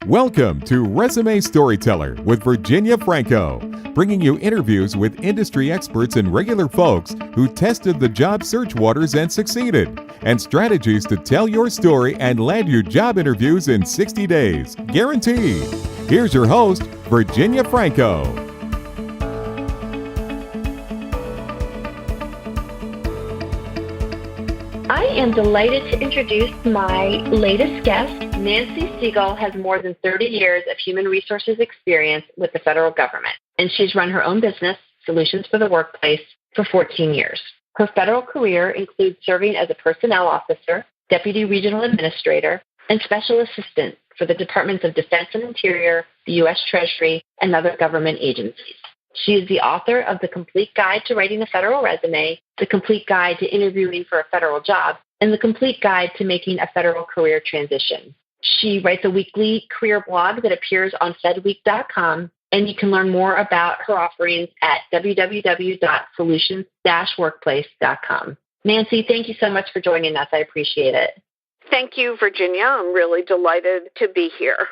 Welcome to Resume Storyteller with Virginia Franco, bringing you interviews with industry experts and regular folks who tested the job search waters and succeeded, and strategies to tell your story and land you job interviews in 60 days, guaranteed. Here's your host, Virginia Franco. I am delighted to introduce my latest guest. Nancy Segal has more than 30 years of human resources experience with the federal government, and she's run her own business, Solutions for the Workplace, for 14 years. Her federal career includes serving as a personnel officer, deputy regional administrator, and special assistant for the Departments of Defense and Interior, the U.S. Treasury, and other government agencies. She is the author of The Complete Guide to Writing a Federal Resume, The Complete Guide to Interviewing for a Federal Job, and The Complete Guide to Making a Federal Career Transition. She writes a weekly career blog that appears on fedweek.com, and you can learn more about her offerings at www.solutions-workplace.com. Nancy, thank you so much for joining us. I appreciate it. Thank you, Virginia. I'm really delighted to be here.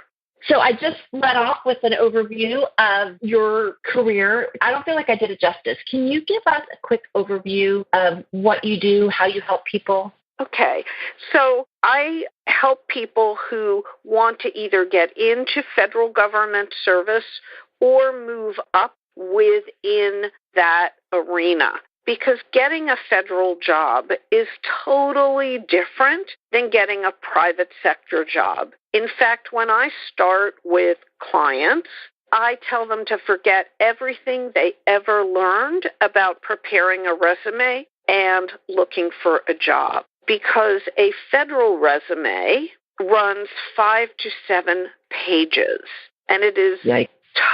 So I just led off with an overview of your career. I don't feel like I did it justice. Can you give us a quick overview of what you do, how you help people? Okay. So I help people who want to either get into federal government service or move up within that arena. Because getting a federal job is totally different than getting a private sector job. In fact, when I start with clients, I tell them to forget everything they ever learned about preparing a resume and looking for a job. Because a federal resume runs 5 to 7 pages. And it is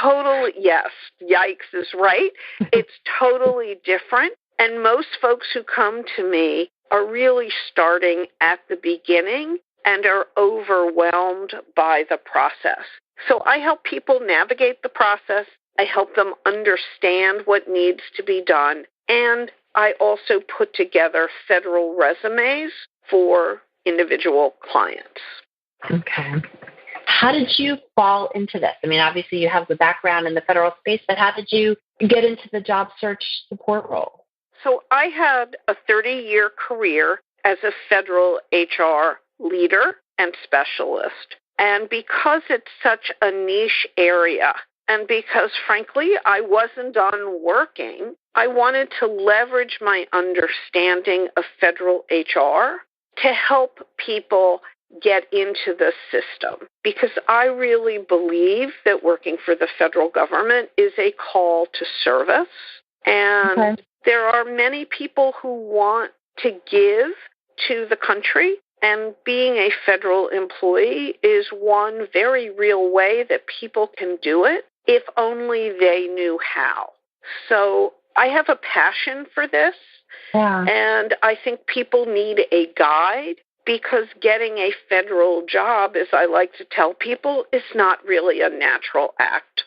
totally, yes, yikes is right. It's totally different. And most folks who come to me are really starting at the beginning and are overwhelmed by the process. So I help people navigate the process. I help them understand what needs to be done. And I also put together federal resumes for individual clients. Okay. How did you fall into this? I mean, obviously you have the background in the federal space, but how did you get into the job search support role? So I had a 30-year career as a federal HR leader and specialist. And because it's such a niche area, and because, frankly, I wasn't done working, I wanted to leverage my understanding of federal HR to help people get into the system. Because I really believe that working for the federal government is a call to service. And there are many people who want to give to the country, and being a federal employee is one very real way that people can do it if only they knew how. So I have a passion for this, and I think people need a guide because getting a federal job, as I like to tell people, is not really a natural act.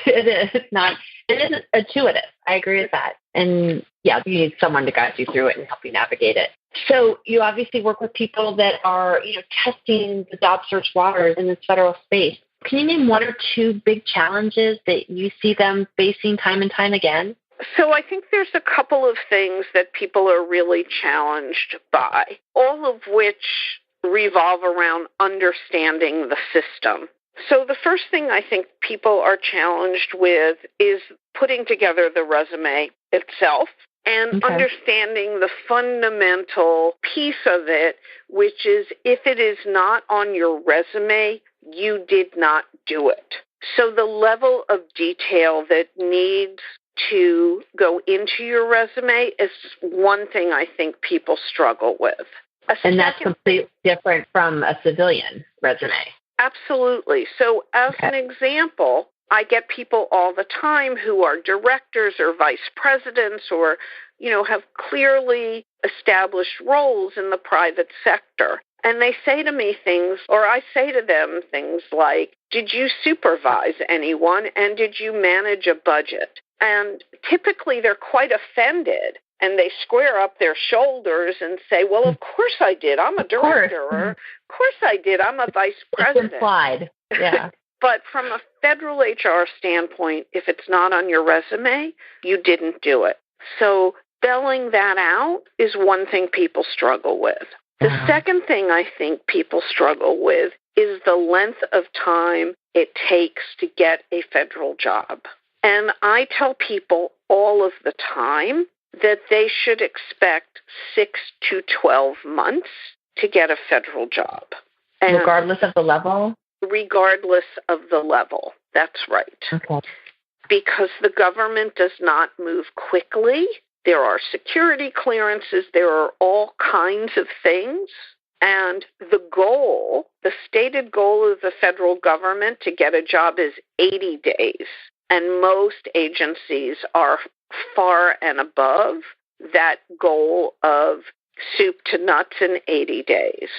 It is not. It isn't intuitive. I agree with that. And yeah, you need someone to guide you through it and help you navigate it. So you obviously work with people that are, testing the job search waters in this federal space. Can you name one or two big challenges that you see them facing time and time again? So I think there's a couple of things that people are really challenged by, all of which revolve around understanding the system. So the first thing I think people are challenged with is putting together the resume itself and understanding the fundamental piece of it, which is if it is not on your resume, you did not do it. So the level of detail that needs to go into your resume is one thing I think people struggle with. And that's completely different from a civilian resume. Absolutely. So as an example, I get people all the time who are directors or vice presidents or, have clearly established roles in the private sector. And they say to me things, or I say to them things like, did you supervise anyone and did you manage a budget? And typically they're quite offended and they square up their shoulders and say, well, of course I did. I'm a director. Or, of course I did. I'm a vice president. It's implied. Yeah. But from a federal HR standpoint, if it's not on your resume, you didn't do it. So spelling that out is one thing people struggle with. The second thing I think people struggle with is the length of time it takes to get a federal job. And I tell people all of the time that they should expect 6 to 12 months to get a federal job. And regardless of the level? Regardless of the level. That's right. Okay. Because the government does not move quickly. There are security clearances. There are all kinds of things. And the goal, the stated goal of the federal government to get a job is 80 days. And most agencies are far and above that goal of soup to nuts in 80 days.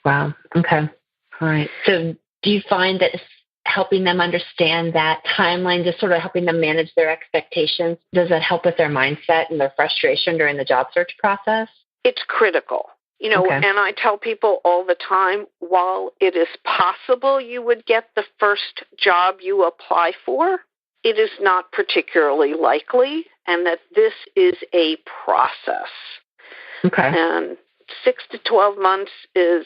Wow. Okay. All right. So do you find that helping them understand that timeline, just sort of helping them manage their expectations, does that help with their mindset and their frustration during the job search process? It's critical. You know, and I tell people all the time, while it is possible you would get the first job you apply for, it is not particularly likely, and that this is a process. Okay. And 6 to 12 months is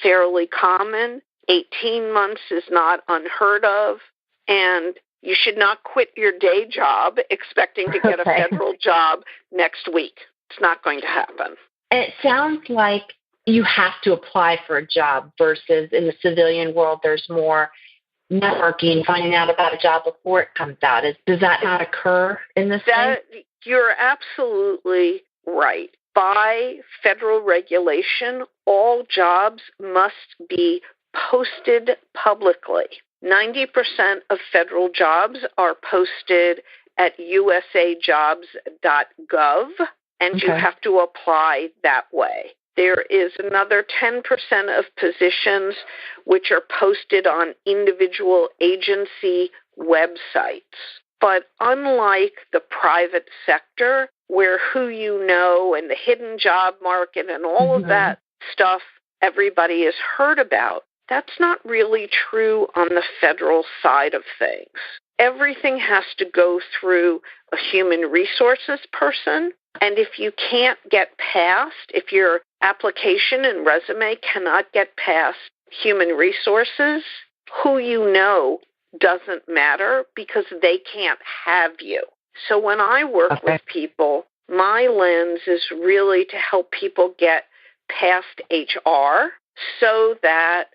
fairly common. 18 months is not unheard of. And you should not quit your day job expecting to get a federal job next week. It's not going to happen. And it sounds like you have to apply for a job versus in the civilian world, there's more networking, finding out about a job before it comes out. Does that not occur in this thing? You're absolutely right. By federal regulation, all jobs must be posted publicly. 90% of federal jobs are posted at usajobs.gov, and you have to apply that way. There is another 10% of positions which are posted on individual agency websites. But unlike the private sector, where who you know and the hidden job market and all of that stuff everybody has heard about, that's not really true on the federal side of things. Everything has to go through a human resources person. And if you can't get past, if your application and resume cannot get past human resources, who you know doesn't matter because they can't have you. So when I work with people, my lens is really to help people get past HR so that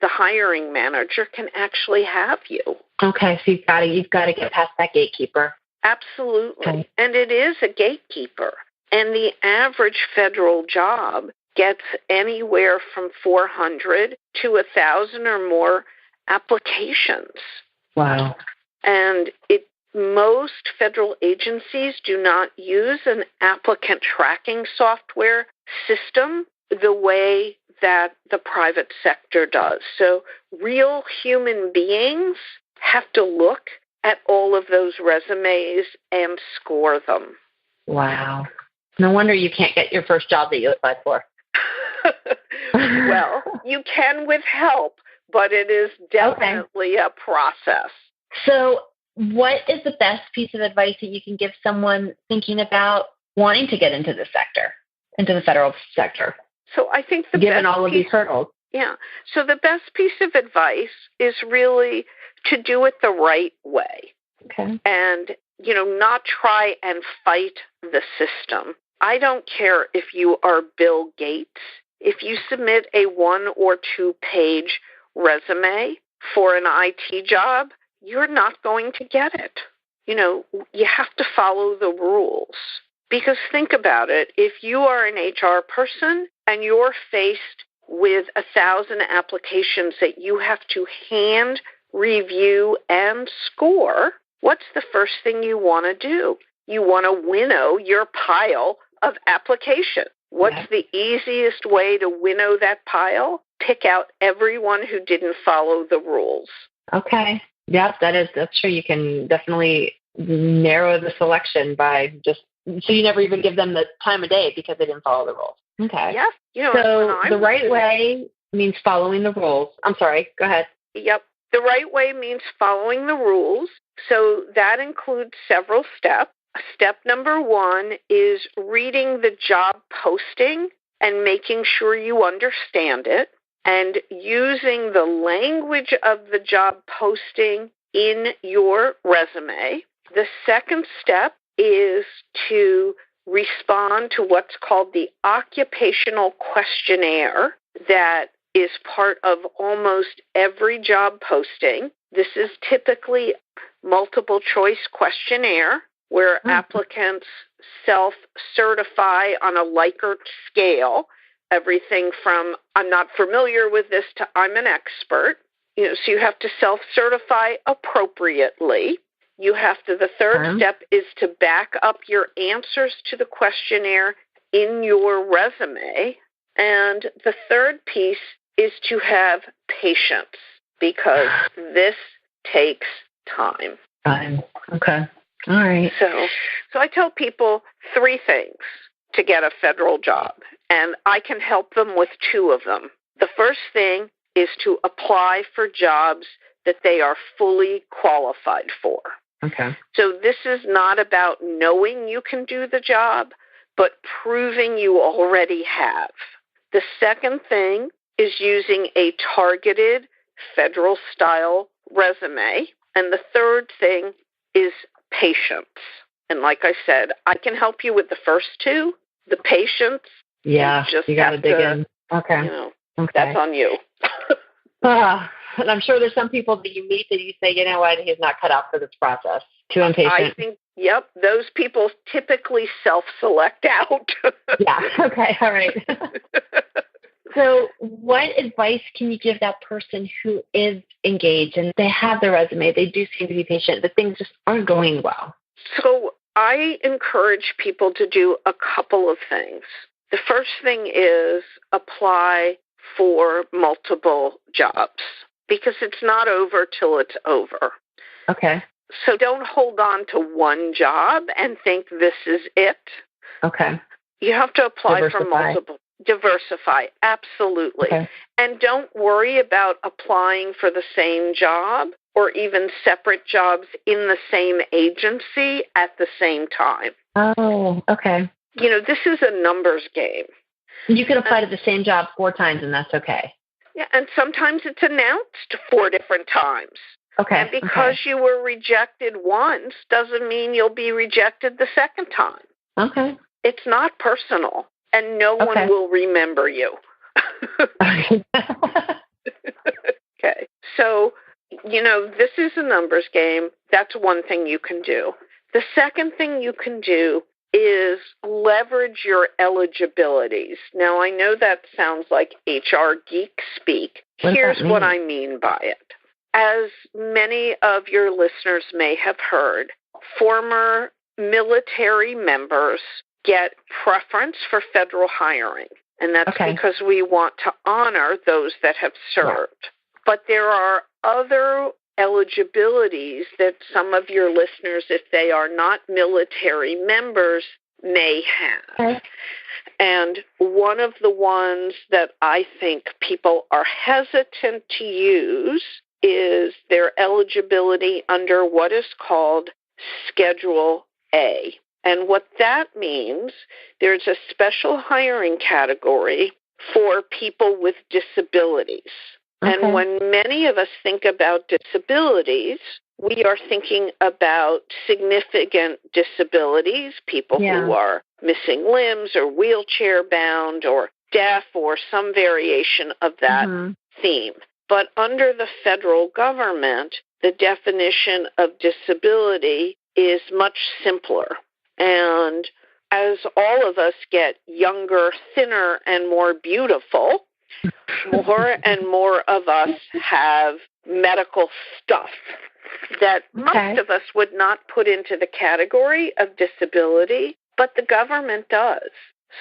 the hiring manager can actually have you. Okay, so you've got to get past that gatekeeper. Absolutely. Okay. And it is a gatekeeper. And the average federal job gets anywhere from 400 to 1,000 or more applications. Wow. And most federal agencies do not use an applicant tracking software system the way that the private sector does. So real human beings have to look at all of those resumes and score them. Wow. No wonder you can't get your first job that you applied for. Well, you can with help, but it is definitely a process. So what is the best piece of advice that you can give someone thinking about wanting to get into the sector, into the federal sector? So I think given all of these hurdles. Yeah. So the best piece of advice is really to do it the right way. Okay. And, not try and fight the system. I don't care if you are Bill Gates. If you submit a 1 or 2 page resume for an IT job, you're not going to get it. You have to follow the rules. Because think about it, if you are an HR person and you're faced with 1,000 applications that you have to hand review and score, what's the first thing you want to do? You want to winnow your pile of applications. What's the easiest way to winnow that pile? Pick out everyone who didn't follow the rules. Okay. Yep, that's true. You can definitely narrow the selection by just So you never even give them the time of day because they didn't follow the rules. Okay. Yes. So the right way means following the rules. I'm sorry. Go ahead. Yep. The right way means following the rules. So that includes several steps. Step number 1 is reading the job posting and making sure you understand it and using the language of the job posting in your resume. The second step is to respond to what's called the occupational questionnaire that is part of almost every job posting. This is typically multiple choice questionnaire where applicants self-certify on a Likert scale, everything from I'm not familiar with this to I'm an expert. So you have to self-certify appropriately. The third step is to back up your answers to the questionnaire in your resume. And the third piece is to have patience because this takes time. Okay. All right. So I tell people 3 things to get a federal job, and I can help them with 2 of them. The first thing is to apply for jobs that they are fully qualified for. Okay. So this is not about knowing you can do the job, but proving you already have. The second thing is using a targeted federal-style resume. And the third thing is patience. And like I said, I can help you with the first 2. The patience, you got to dig in. Okay. That's on you. And I'm sure there's some people that you meet that you say, you know what, he's not cut out for this process. Too impatient. I think, those people typically self-select out. Yeah, okay, all right. So what advice can you give that person who is engaged and they have their resume, they do seem to be patient, but things just aren't going well? So I encourage people to do a couple of things. The first thing is apply for multiple jobs because it's not over till it's over. Okay. So don't hold on to one job and think this is it. Okay. You have to apply for multiple. Diversify, absolutely. Okay. And don't worry about applying for the same job or even separate jobs in the same agency at the same time. Oh, okay. This is a numbers game. You can apply to the same job 4 times and that's okay. Yeah, and sometimes it's announced 4 different times. Okay. And because you were rejected once doesn't mean you'll be rejected the second time. Okay. It's not personal. And no one will remember you. Okay. So, this is a numbers game. That's one thing you can do. The second thing you can do is leverage your eligibilities. Now, I know that sounds like HR geek speak. Here's what I mean by it. As many of your listeners may have heard, former military members get preference for federal hiring, and that's because we want to honor those that have served. Yeah. But there are other eligibilities that some of your listeners, if they are not military members, may have. Okay. And one of the ones that I think people are hesitant to use is their eligibility under what is called Schedule A. And what that means, there's a special hiring category for people with disabilities. Okay. And when many of us think about disabilities, we are thinking about significant disabilities, people who are missing limbs or wheelchair bound or deaf or some variation of that theme. But under the federal government, the definition of disability is much simpler. And as all of us get younger, thinner, and more beautiful, more and more of us have medical stuff that most of us would not put into the category of disability, but the government does.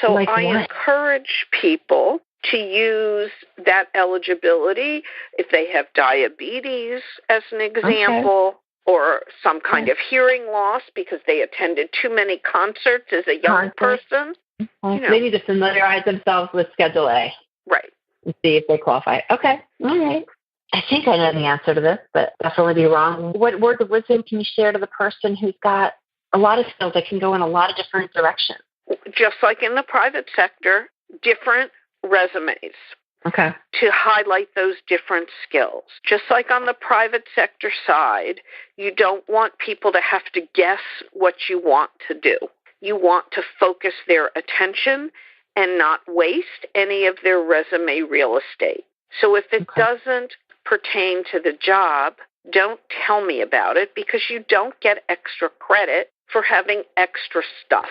So I encourage people to use that eligibility if they have diabetes, as an example, or some kind of hearing loss because they attended too many concerts as a young person. They need to familiarize themselves with Schedule A. Right. And see if they qualify. Okay. All right. I think I know the answer to this, but definitely be wrong. What words of wisdom can you share to the person who's got a lot of skills that can go in a lot of different directions? Just like in the private sector, different resumes. Okay. To highlight those different skills. Just like on the private sector side, you don't want people to have to guess what you want to do. You want to focus their attention and not waste any of their resume real estate. So if it doesn't pertain to the job, don't tell me about it because you don't get extra credit for having extra stuff.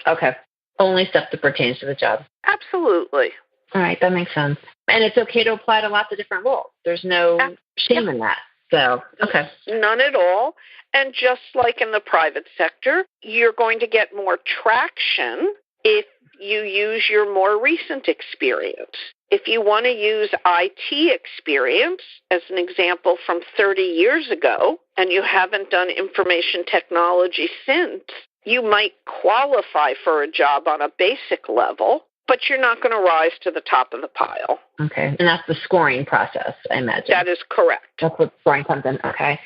Okay. Only stuff that pertains to the job. Absolutely. All right. That makes sense. And it's okay to apply to lots of different roles. There's no shame in that. So, okay. None at all. And just like in the private sector, you're going to get more traction if you use your more recent experience. If you want to use IT experience, as an example from 30 years ago, and you haven't done information technology since, you might qualify for a job on a basic level, but you're not going to rise to the top of the pile. Okay. And that's the scoring process, I imagine. That is correct. That's what scoring comes in. Okay.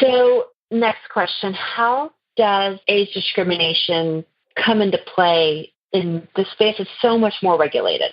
So next question, how does age discrimination come into play in the space that's so much more regulated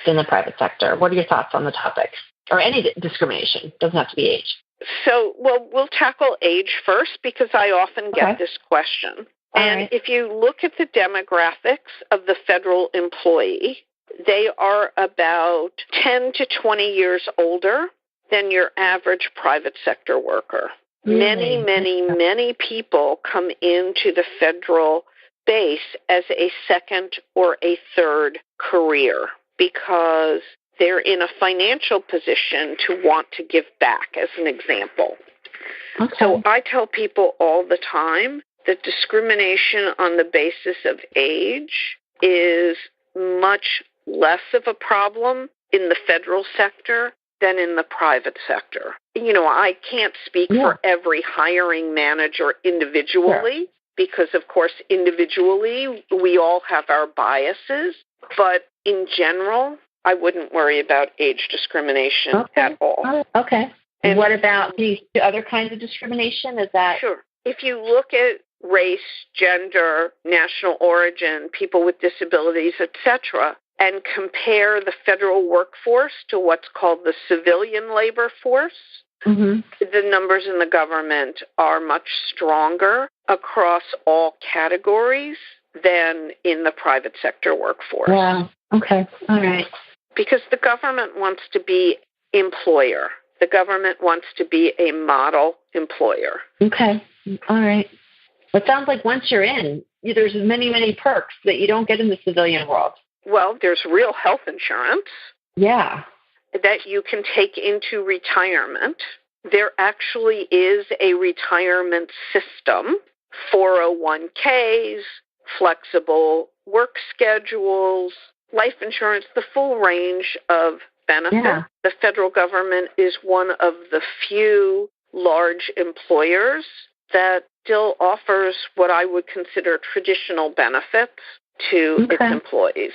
than the private sector? What are your thoughts on the topic? Or any discrimination? Doesn't have to be age. So, we'll tackle age first because I often get this question. And if you look at the demographics of the federal employee, they are about 10 to 20 years older than your average private sector worker. Many, many people come into the federal base as a second or a third career because they're in a financial position to want to give back, as an example. Okay. So I tell people all the time that discrimination on the basis of age is much less of a problem in the federal sector than in the private sector. You know, I can't speak for every hiring manager individually because, of course, individually we all have our biases. But in general, I wouldn't worry about age discrimination at all. Okay. And what about the other kinds of discrimination? Is that... Sure. If you look at race, gender, national origin, people with disabilities, etc., and compare the federal workforce to what's called the civilian labor force, the numbers in the government are much stronger across all categories than in the private sector workforce. Wow. Okay. All right. Because the government wants to be employer. The government wants to be a model employer. Okay. All right. It sounds like once you're in, there's many, many perks that you don't get in the civilian world. Well, there's real health insurance. Yeah. That you can take into retirement. There actually is a retirement system, 401ks, flexible work schedules, life insurance, the full range of benefits. Yeah. The federal government is one of the few large employers that still offers what I would consider traditional benefits to its employees.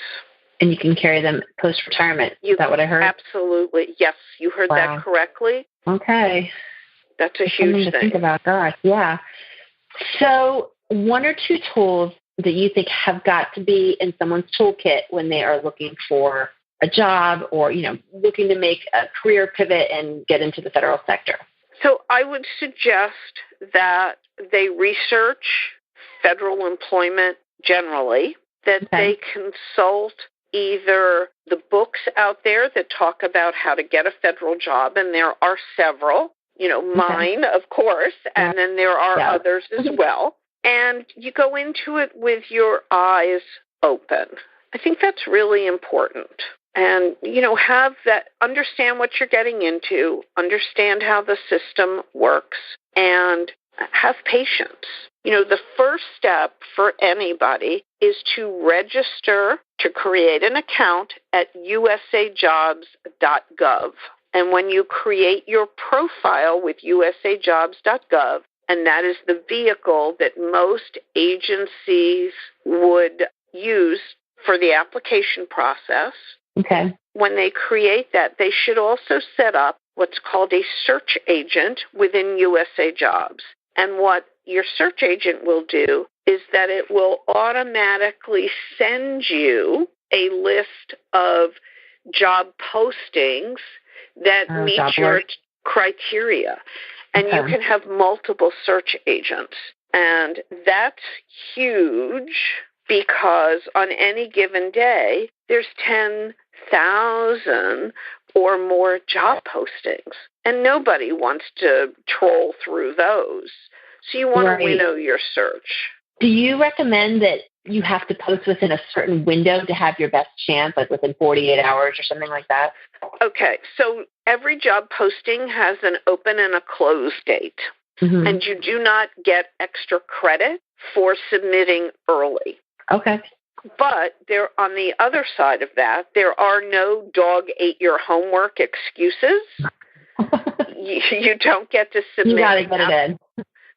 And you can carry them post-retirement. Is that what I heard? Absolutely. Yes, you heard that correctly. Okay. That's a huge thing. thing. To think about, gosh, yeah. So one or two tools that you think have got to be in someone's toolkit when they are looking for a job or, looking to make a career pivot and get into the federal sector? So I would suggest that they research federal employment generally, that they consult either the books out there that talk about how to get a federal job, and there are several, mine, of course, and then there are others as well. And you go into it with your eyes open. I think that's really important. And, have that, understand what you're getting into, understand how the system works, and have patience. The first step for anybody is to register to create an account at usajobs.gov. And when you create your profile with usajobs.gov, and that is the vehicle that most agencies would use for the application process. Okay. When they create that, they should also set up what's called a search agent within USA Jobs. And what your search agent will do is that it will automatically send you a list of job postings that meet your criteria. And you can have multiple search agents. And that's huge because on any given day, there's 10,000 or more job postings. And nobody wants to troll through those. So you want to winnow your search. Do you recommend that you have to post within a certain window to have your best chance, like within 48 hours or something like that? Okay, so every job posting has an open and a close date. Mm-hmm. And you do not get extra credit for submitting early. Okay. But there, on the other side of that, there are no dog ate your homework excuses. You don't get to submit. You got to get it in.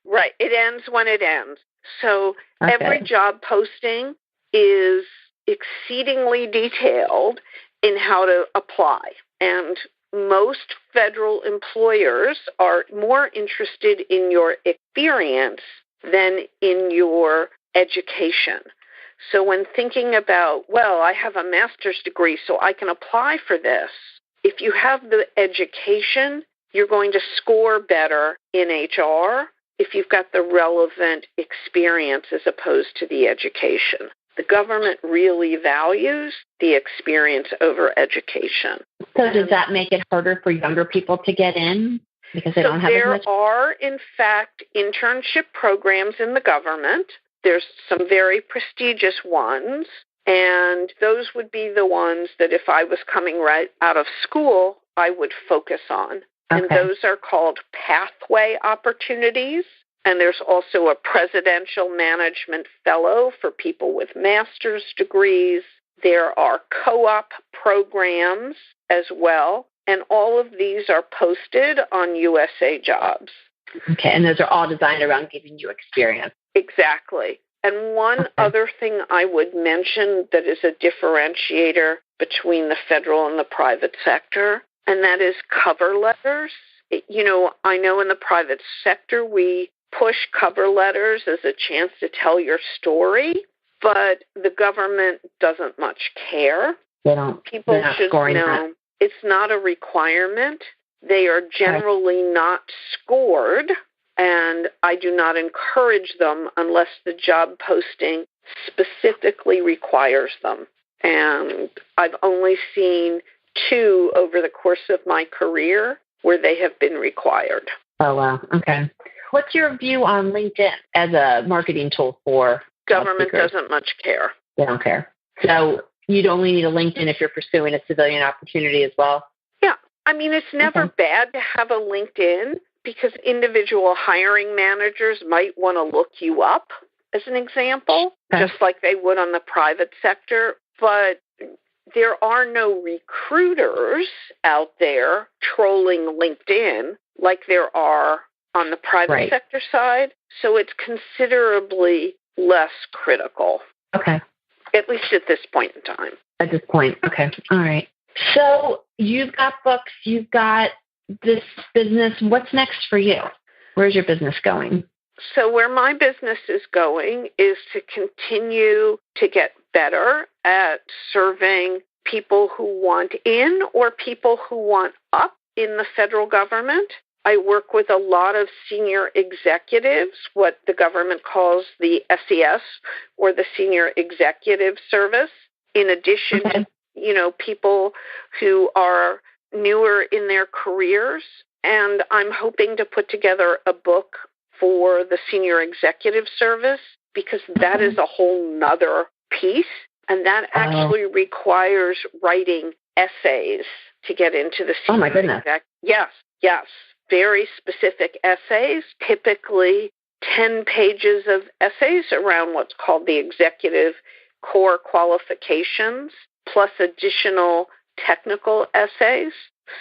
Right. It ends when it ends. So every job posting is exceedingly detailed in how to apply. And most federal employers are more interested in your experience than in your education. So when thinking about, well, I have a master's degree, so I can apply for this, if you have the education, you're going to score better in HR if you've got the relevant experience as opposed to the education. The government really values the experience over education. So does that make it harder for younger people to get in because they don't have as much? There are, in fact, internship programs in the government. There's some very prestigious ones, and those would be the ones that if I was coming right out of school, I would focus on. And those are called pathway opportunities. And there's also a presidential management fellow for people with master's degrees. There are co-op programs as well. And all of these are posted on USA Jobs. Okay, and those are all designed around giving you experience. Exactly. And one other thing I would mention that is a differentiator between the federal and the private sector, and that is cover letters. I know in the private sector we push cover letters as a chance to tell your story, but the government doesn't much care. They don't. People should know it's not a requirement. They are generally not scored, and I do not encourage them unless the job posting specifically requires them. And I've only seen 2 over the course of my career where they have been required. Oh, wow. Okay. What's your view on LinkedIn as a marketing tool for government? Doesn't much care. They don't care. So you'd only need a LinkedIn if you're pursuing a civilian opportunity as well? Yeah. I mean, it's never bad to have a LinkedIn because individual hiring managers might want to look you up, as an example, just like they would on the private sector. But there are no recruiters out there trolling LinkedIn like there are on the private sector side. So it's considerably less critical. Okay. At least at this point in time. At this point. Okay. All right. So you've got books, you've got this business. What's next for you? Where's your business going? So where my business is going is to continue to get better at serving people who want in or people who want up in the federal government. I work with a lot of senior executives, what the government calls the SES or the Senior Executive Service, in addition to, people who are newer in their careers. And I'm hoping to put together a book for the Senior Executive Service because that is a whole nother piece. And that actually requires writing essays to get into the senior. Oh, my goodness. Yes. Very specific essays, typically 10 pages of essays around what's called the executive core qualifications, plus additional technical essays.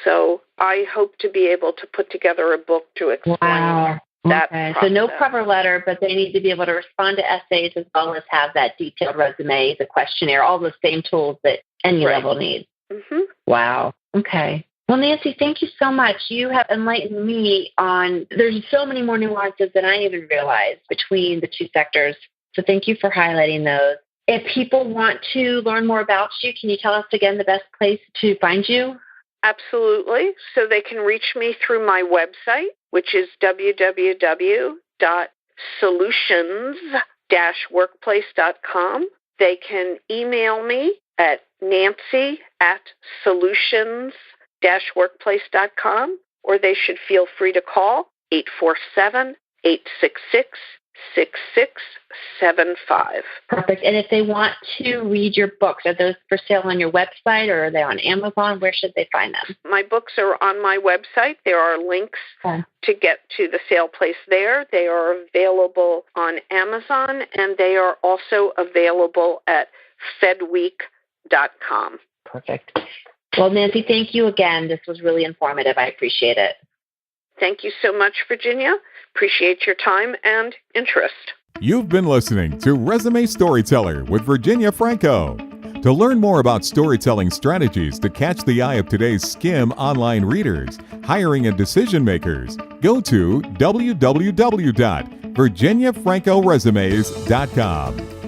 So I hope to be able to put together a book to explain that process. So no cover letter, but they need to be able to respond to essays as well as have that detailed resume, the questionnaire, all the same tools that any level needs. Mm-hmm. Wow. Okay. Well, Nancy, thank you so much. You have enlightened me on, there's so many more nuances than I even realized between the two sectors. So thank you for highlighting those. If people want to learn more about you, can you tell us again the best place to find you? Absolutely. So they can reach me through my website, which is www.solutions-workplace.com. They can email me at nancy@solutions-workplace.com, or they should feel free to call 847-866-6675. Perfect. And if they want to read your books, are those for sale on your website or are they on Amazon? Where should they find them? My books are on my website. There are links to get to the sale place there. They are available on Amazon, and they are also available at fedweek.com. Perfect. Well, Nancy, thank you again. This was really informative. I appreciate it. Thank you so much, Virginia. Appreciate your time and interest. You've been listening to Resume Storyteller with Virginia Franco. To learn more about storytelling strategies to catch the eye of today's SCIM online readers, hiring and decision makers, go to www.virginiafrancoresumes.com.